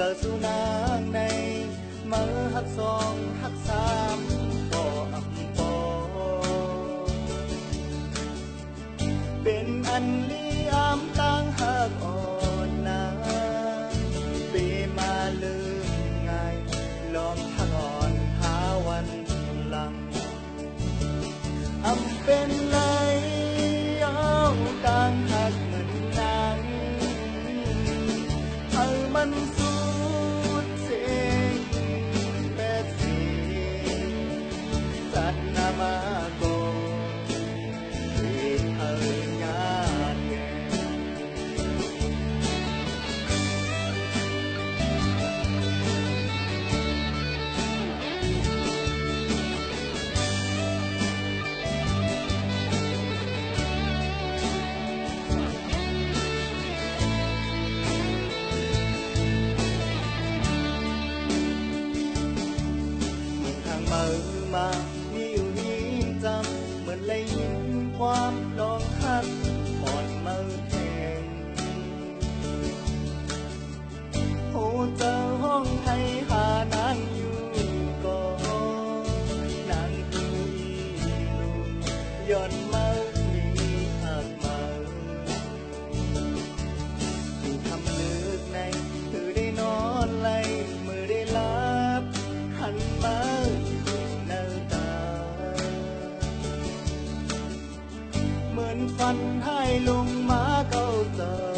อสู่นางในมือหักสองหักสามก็อำปอเป็นอันลีอามตั้งหักอ่อนนาเปมาลืมไงล้อมหักอ่อนหาวันหลังอำเป็นไรเอาตั้งหักเหมือนนางเอามันสุดเสียงแบบเสียงสัตว์นามาโกที่เธองานแก่มือมานิ้วนี้จำเหมือนเลยยิ้มความลองหักอ่อนมือแทงโอ้เจอห้องให้หานางอยู่ก่อนนางคืออีลุงย้อนมือมีหักมือที่ทำลึกในคือได้นอนไหลมือได้ลับหันมาเหมือนฟันให้ลงมาเก่าเจอ